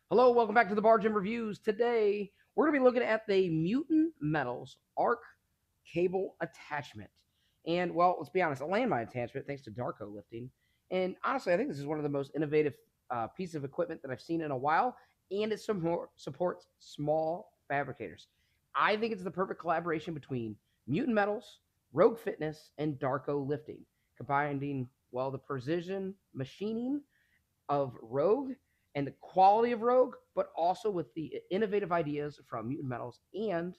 Hello, welcome back to the Bar Gym Reviews. Today, we're going to be looking at the Mutant Metals arc cable attachment. And, well, let's be honest, a landmine attachment thanks to Darko Lifting. And honestly, I think this is one of the most innovative pieces of equipment that I've seen in a while, and it supports small fabricators. I think it's the perfect collaboration between Mutant Metals, Rogue Fitness, and Darko Lifting, combining, well, the precision machining of Rogue and the quality of Rogue, but also with the innovative ideas from Mutant Metals and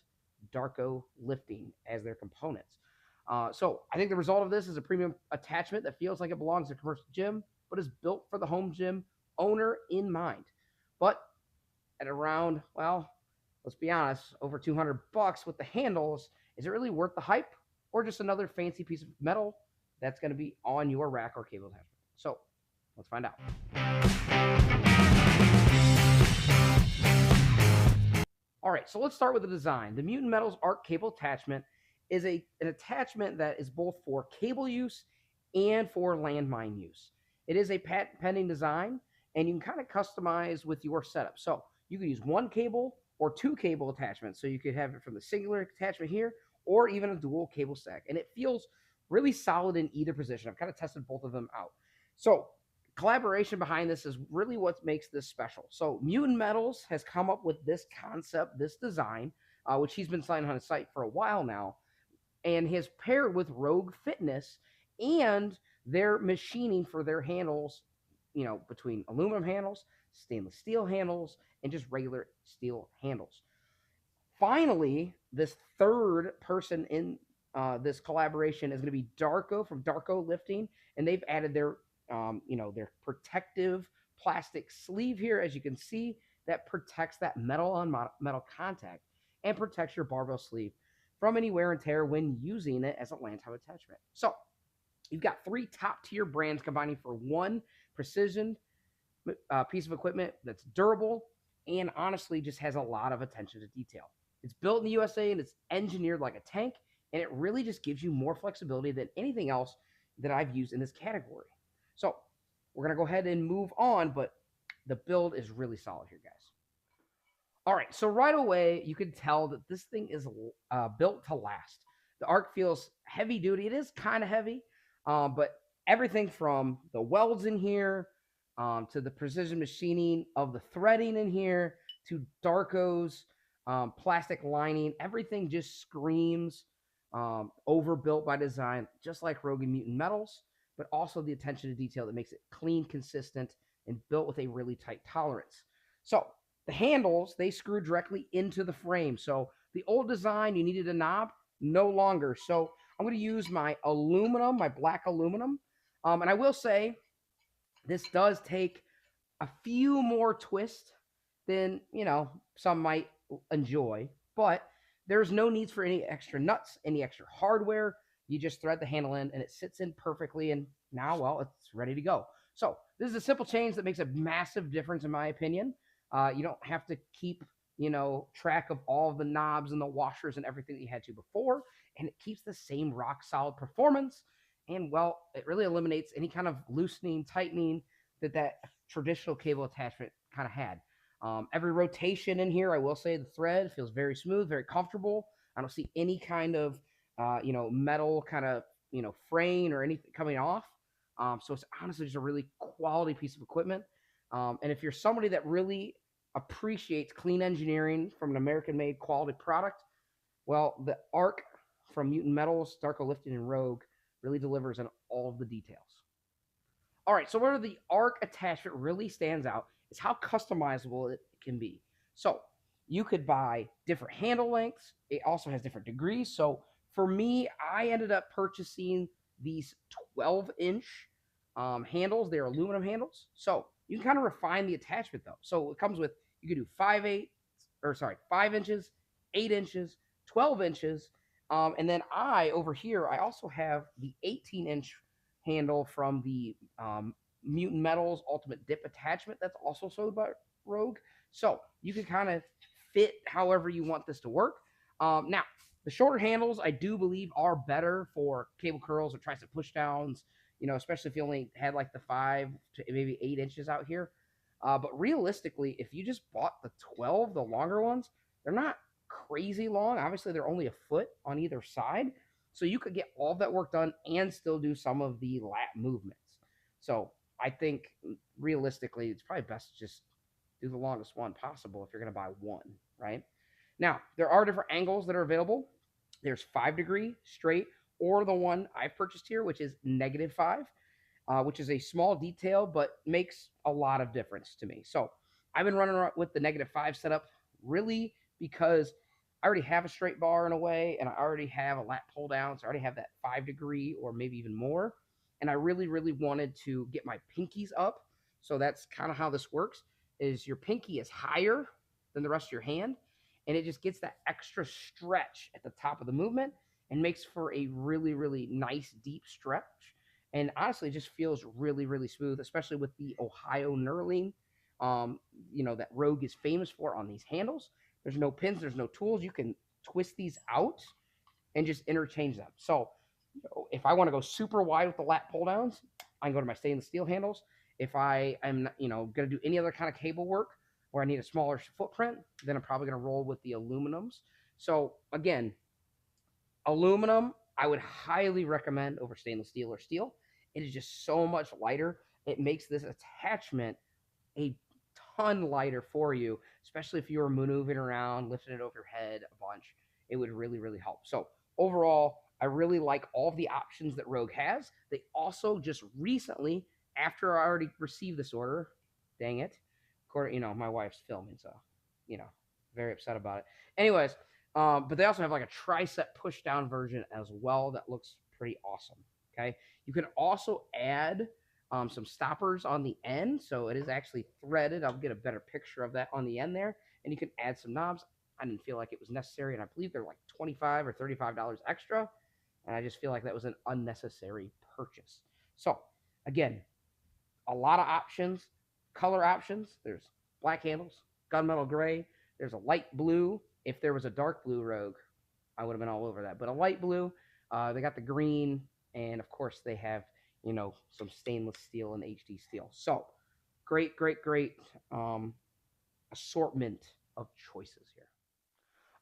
Darko Lifting as their components. So I think the result of this is a premium attachment that feels like it belongs to a commercial gym, but is built for the home gym owner in mind. But at around, well, let's be honest, over 200 bucks with the handles, is it really worth the hype, or just another fancy piece of metal that's going to be on your rack or cable attachment? So let's find out. All right, so let's start with the design. The Mutant Metals arc cable attachment is an attachment that is both for cable use and for landmine use. It is a patent pending design, and you can kind of customize with your setup. So you can use one cable or two cable attachments. So you could have it from the singular attachment here or even a dual cable stack. And it feels really solid in either position. I've kind of tested both of them out. So collaboration behind this is really what makes this special. So Mutant Metals has come up with this concept, this design, which he's been selling on his site for a while now, and has paired with Rogue Fitness and their machining for their handles, between aluminum handles, stainless steel handles, and just regular steel handles. Finally, this third person in this collaboration is going to be Darko from Darko Lifting, and they've added their protective plastic sleeve here, as you can see, that protects that metal on metal contact and protects your barbell sleeve from any wear and tear when using it as a land time attachment. So you've got three top tier brands combining for one precision piece of equipment that's durable and honestly just has a lot of attention to detail. It's built in the USA and it's engineered like a tank, and it really just gives you more flexibility than anything else that I've used in this category. So we're going to go ahead and move on, but the build is really solid here, guys. All right, so right away, you can tell that this thing is built to last. The arc feels heavy duty. It is kind of heavy, but everything from the welds in here to the precision machining of the threading in here to Darko's plastic lining, everything just screams overbuilt by design, just like Rogue and Mutant Metals, but also the attention to detail that makes it clean, consistent, and built with a really tight tolerance. So the handles, they screw directly into the frame. So the old design, you needed a knob, no longer. So I'm going to use my aluminum, my black aluminum. And I will say, this does take a few more twists than, some might enjoy. But there's no needs for any extra nuts, any extra hardware. You just thread the handle in and it sits in perfectly. And now, well, it's ready to go. So this is a simple change that makes a massive difference, in my opinion. You don't have to keep, track of all of the knobs and the washers and everything that you had to before. And it keeps the same rock solid performance. And, well, it really eliminates any kind of loosening, tightening that traditional cable attachment kind of had. Every rotation in here, I will say the thread feels very smooth, very comfortable. I don't see any kind of, metal kind of, fraying or anything coming off. So it's honestly just a really quality piece of equipment. And if you're somebody that really appreciates clean engineering from an American-made quality product, well, the ARC from Mutant Metals, Darko Lifting, and Rogue really delivers on all of the details. All right, so where the ARC attachment really stands out is how customizable it can be. So you could buy different handle lengths. It also has different degrees. So for me, I ended up purchasing these 12-inch handles. They're aluminum handles. So you can kind of refine the attachment though. So it comes with, you can do 5 inches, 8 inches, 12 inches. And then over here, I also have the 18-inch handle from the Mutant Metals Ultimate Dip attachment that's also sold by Rogue. So you can kind of fit however you want this to work. Now, the shorter handles, I do believe, are better for cable curls or tricep pushdowns, especially if you only had like the 5 to maybe 8 inches out here. But realistically, if you just bought the 12, the longer ones, they're not crazy long. Obviously, they're only a foot on either side. So you could get all that work done and still do some of the lat movements. So I think realistically, it's probably best to just do the longest one possible if you're going to buy one, right? Now, there are different angles that are available. There's 5 degree straight, or the one I've purchased here, which is -5, which is a small detail, but makes a lot of difference to me. So I've been running around with the -5 setup really because I already have a straight bar in a way, and I already have a lat pull down, so I already have that 5 degree or maybe even more. And I really, really wanted to get my pinkies up. So that's kind of how this works is your pinky is higher than the rest of your hand, and it just gets that extra stretch at the top of the movement and makes for a really, really nice deep stretch. And honestly, it just feels really, really smooth, especially with the Ohio knurling, that Rogue is famous for on these handles. There's no pins, there's no tools. You can twist these out and just interchange them. So if I want to go super wide with the lat pull downs, I can go to my stainless steel handles. If I am, going to do any other kind of cable work where I need a smaller footprint, then I'm probably going to roll with the aluminums. So again, aluminum, I would highly recommend over stainless steel or steel. It is just so much lighter. It makes this attachment a ton lighter for you, especially if you were maneuvering around, lifting it over your head a bunch. It would really, really help. So overall, I really like all of the options that Rogue has. They also just recently, after I already received this order, dang it, my wife's filming, so, very upset about it. Anyways, but they also have like a tricep push down version as well that looks pretty awesome. Okay. You can also add some stoppers on the end. So it is actually threaded. I'll get a better picture of that on the end there. And you can add some knobs. I didn't feel like it was necessary. And I believe they're like $25 or $35 extra. And I just feel like that was an unnecessary purchase. So again, a lot of options, color options. There's black handles, gunmetal gray. There's a light blue. If there was a dark blue Rogue, I would have been all over that. But a light blue, they got the green, and of course they have, some stainless steel and HD steel. So great, great, great assortment of choices here.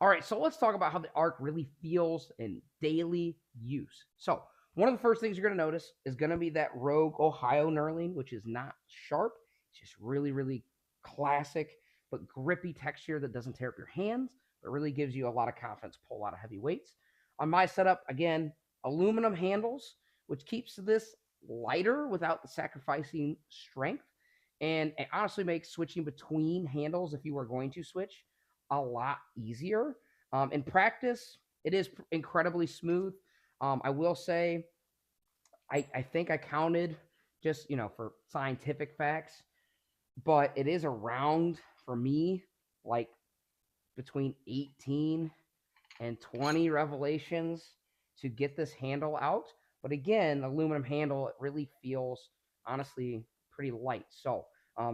All right, so let's talk about how the Arc really feels in daily use. So one of the first things you're going to notice is going to be that Rogue Ohio knurling, which is not sharp. It's just really, really classic, but grippy texture that doesn't tear up your hands, but really gives you a lot of confidence to pull a lot of heavy weights. On my setup, again, aluminum handles, which keeps this lighter without the sacrificing strength. And it honestly makes switching between handles, if you are going to switch, a lot easier. In practice, it is incredibly smooth. I will say, I think I counted just, for scientific facts, but it is around, for me, like between 18 and 20 revelations to get this handle out. But again, aluminum handle, it really feels, honestly, pretty light. So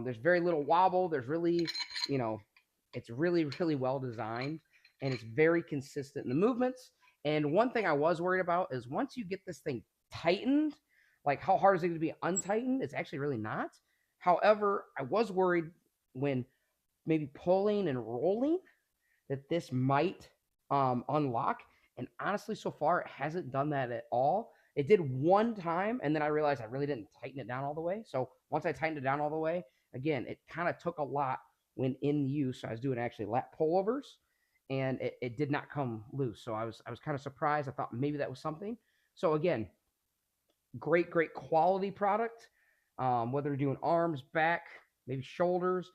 there's very little wobble. There's really, it's really, really well designed, and it's very consistent in the movements. And one thing I was worried about is once you get this thing tightened, like how hard is it going to be untightened? It's actually really not. However, I was worried when maybe pulling and rolling that this might unlock. And honestly, so far, it hasn't done that at all. It did one time, and then I realized I really didn't tighten it down all the way. So once I tightened it down all the way, again, it kind of took a lot when in use. I was doing actually lat pullovers, and it did not come loose. So I was kind of surprised. I thought maybe that was something. So again, great, great quality product. Whether you're doing arms, back, maybe shoulders,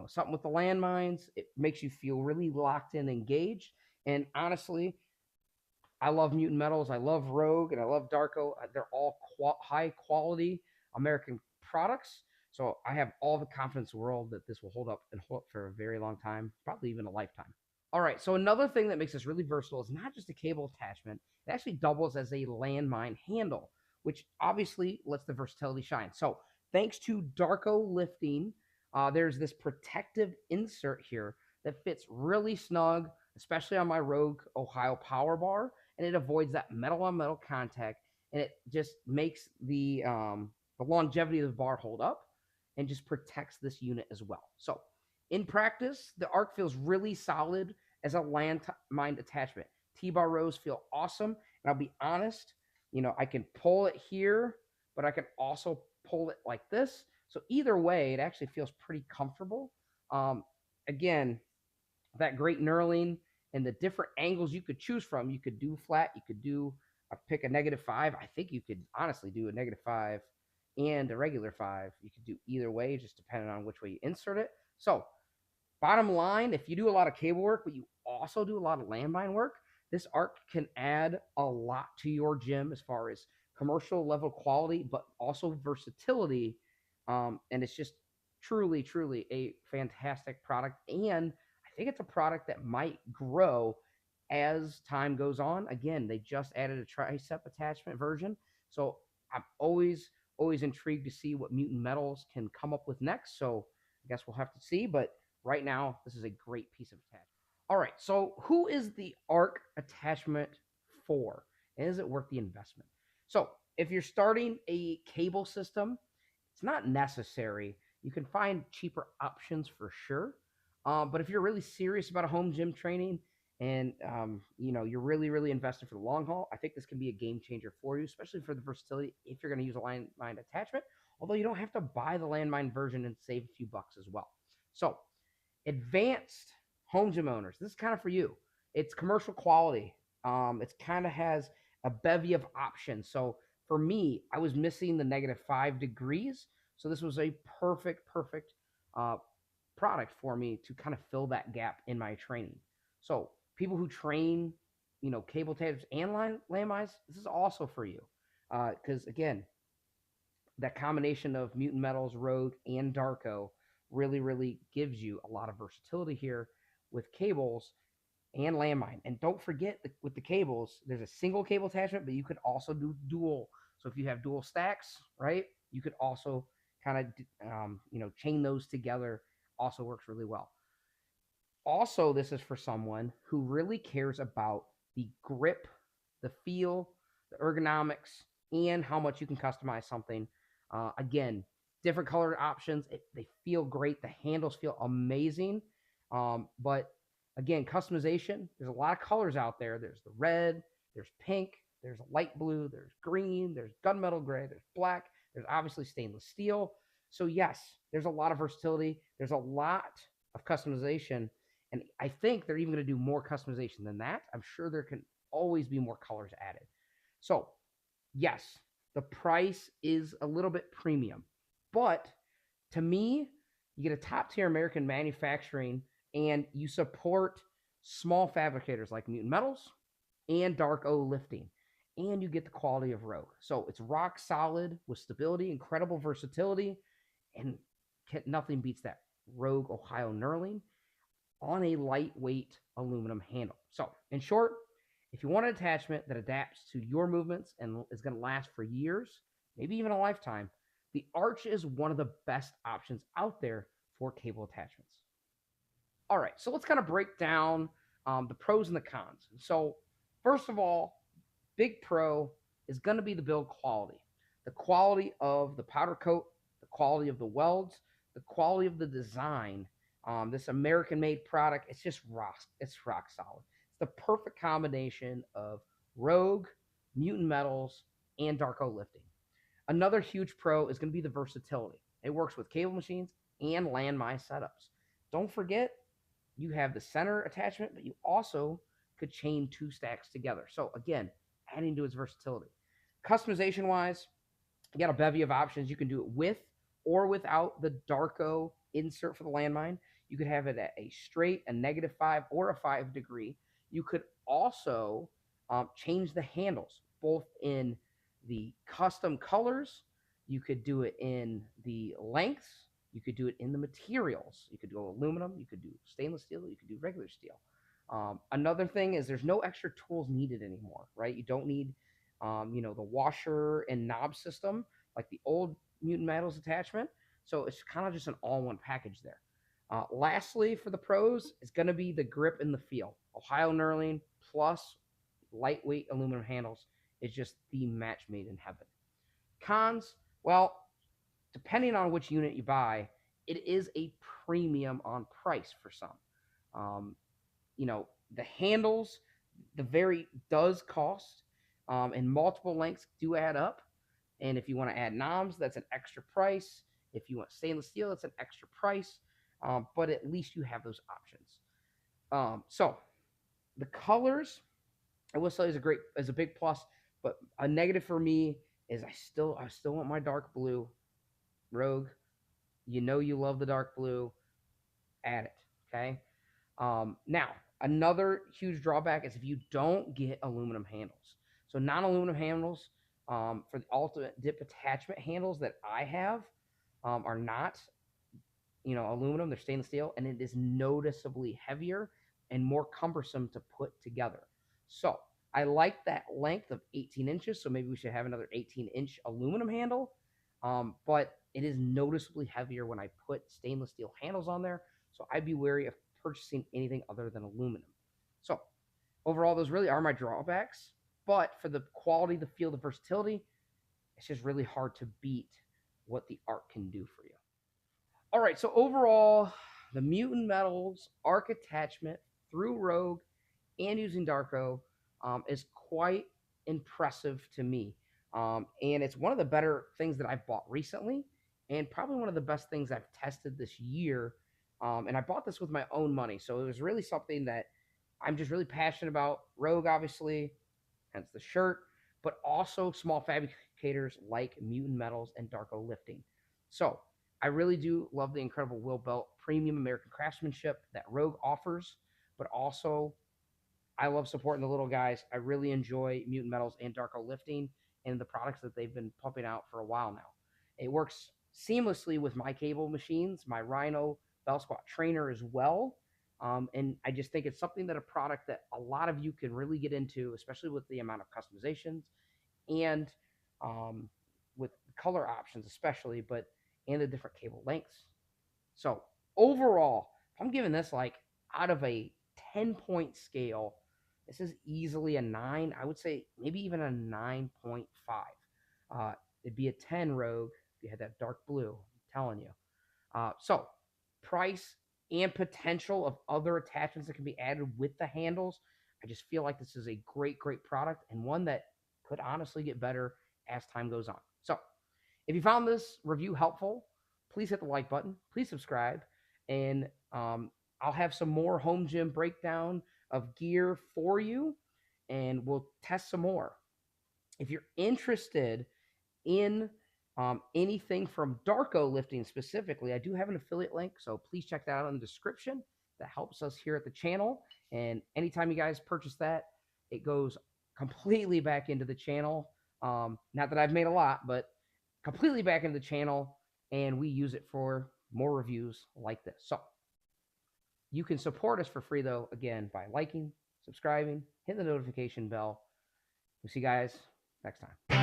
something with the landmines, it makes you feel really locked in, engaged. And honestly, I love Mutant Metals, I love Rogue, and I love Darko. They're all high quality American products. So I have all the confidence in the world that this will hold up and hold up for a very long time, probably even a lifetime. All right, so another thing that makes this really versatile is not just a cable attachment. It actually doubles as a landmine handle, which obviously lets the versatility shine. So thanks to Darko Lifting, there's this protective insert here that fits really snug, especially on my Rogue Ohio power bar, and it avoids that metal on metal contact, and it just makes the longevity of the bar hold up. and just protects this unit as well. So in practice, the arc feels really solid as a landmine attachment. T-bar rows feel awesome. And I'll be honest, I can pull it here, but I can also pull it like this. So either way, it actually feels pretty comfortable. Again, that great knurling and the different angles you could choose from. You could do flat, you could do pick a -5. I think you could honestly do a -5 and a regular 5. You could do either way, just depending on which way you insert it. So bottom line, if you do a lot of cable work, but you also do a lot of landmine work, this arc can add a lot to your gym as far as commercial level quality, but also versatility. And it's just truly, truly a fantastic product. And I think it's a product that might grow as time goes on. Again, they just added a tricep attachment version. So I'm always intrigued to see what Mutant Metals can come up with next. So I guess we'll have to see. But right now, this is a great piece of attachment. All right, so who is the ARC attachment for? And is it worth the investment? So if you're starting a cable system, it's not necessary. You can find cheaper options for sure. But if you're really serious about a home gym training and you're really invested for the long haul, I think this can be a game changer for you, especially for the versatility if you're going to use a landmine attachment. Although you don't have to buy the landmine version and save a few bucks as well. So advanced home gym owners, this is kind of for you. It's commercial quality. It kind of has a bevy of options. So for me, I was missing the -5 degrees. So this was a perfect product for me to kind of fill that gap in my training. So people who train, cable tapes and landmines, this is also for you. Because again, that combination of Mutant Metals, Rogue, and Darko really gives you a lot of versatility here with cables and landmine. And don't forget with the cables, there's a single cable attachment, but you could also do dual. So if you have dual stacks, right, you could also kind of chain those together. Also works really well. Also, this is for someone who really cares about the grip, the feel, the ergonomics, and how much you can customize something. Again, different color options. They feel great. The handles feel amazing. But again, customization, there's a lot of colors out there. There's the red, there's pink, there's light blue, there's green, there's gunmetal gray, there's black, there's obviously stainless steel. So yes, there's a lot of versatility. There's a lot of customization. And I think they're even going to do more customization than that. I'm sure there can always be more colors added. So yes, the price is a little bit premium. But to me, you get a top tier American manufacturing and you support small fabricators like Mutant Metals and Darko Lifting. And you get the quality of Rogue. So it's rock solid with stability, incredible versatility, and nothing beats that Rogue Ohio knurling on a lightweight aluminum handle. So in short, if you want an attachment that adapts to your movements and is going to last for years, maybe even a lifetime, the Arch is one of the best options out there for cable attachments. All right, so let's kind of break down the pros and the cons. So first of all, big pro is going to be the build quality. The quality of the powder coat, the quality of the welds, the quality of the design. This American-made product, it's just rock solid. It's the perfect combination of Rogue, Mutant Metals, and Darko Lifting. Another huge pro is going to be the versatility. It works with cable machines and landmine setups. Don't forget, you have the center attachment, but you also could chain 2 stacks together. So again, adding to its versatility. Customization-wise, you got a bevy of options. You can do it with or without the Darko insert for the landmine. You could have it at a straight, a -5, or a 5 degree. You could also change the handles, both in the custom colors. You could do it in the lengths. You could do it in the materials. You could go aluminum. You could do stainless steel. You could do regular steel. Another thing is there's no extra tools needed anymore, right? You don't need, the washer and knob system like the old Mutant Metals attachment. So it's kind of just an all-in-one package there. Lastly, for the pros, it's going to be the grip and the feel. Ohio knurling plus lightweight aluminum handles is just the match made in heaven. Cons, well, depending on which unit you buy, it is a premium on price for some. Um, the handles, the very does cost, and multiple lengths do add up. And if you want to add noms, that's an extra price. If you want stainless steel, that's an extra price. But at least you have those options. So the colors, I will say, is a big plus. But a negative for me is I still want my dark blue. Rogue, you love the dark blue. Add it, okay? Now, another huge drawback is if you don't get aluminum handles. So non-aluminum handles, for the ultimate dip attachment handles that I have, are not, aluminum. They're stainless steel, and it is noticeably heavier and more cumbersome to put together. So I like that length of 18 inches. So maybe we should have another 18-inch aluminum handle. But it is noticeably heavier when I put stainless steel handles on there. So I'd be wary of purchasing anything other than aluminum. So overall, those really are my drawbacks. But for the quality, the feel, the versatility, it's just really hard to beat what the Arc can do for you. All right, so overall, the Mutant Metals Arc attachment through Rogue and using Darko is quite impressive to me. And it's one of the better things that I've bought recently, and probably one of the best things I've tested this year. And I bought this with my own money, so it was really something that I'm just really passionate about. Rogue, obviously, hence the shirt, but also small fabricators like Mutant Metals and Darko Lifting. So I really do love the incredible wheel belt premium American craftsmanship that Rogue offers, but also I love supporting the little guys. I really enjoy Mutant Metals and Darko Lifting and the products that they've been pumping out for a while now. It works seamlessly with my cable machines, my Rhino Bell Squat trainer as well. And I just think it's something that a product that a lot of you can really get into, especially with the amount of customizations and with color options, especially, and the different cable lengths. So overall, I'm giving this like out of a 10-point scale, this is easily a 9. I would say maybe even a 9.5. It'd be a 10 Rogue if you had that dark blue. I'm telling you. So price and potential of other attachments that can be added with the handles. I just feel like this is a great, great product and one that could honestly get better as time goes on. So if you found this review helpful, please hit the like button. Please subscribe. And I'll have some more home gym breakdown of gear for you, and we'll test some more. If you're interested in anything from Darko Lifting specifically, I do have an affiliate link, so please check that out in the description. That helps us here at the channel. And anytime you guys purchase that, it goes completely back into the channel. Not that I've made a lot, but completely back into the channel, and we use it for more reviews like this. So you can support us for free, though, again, by liking, subscribing, hitting the notification bell. We'll see you guys next time.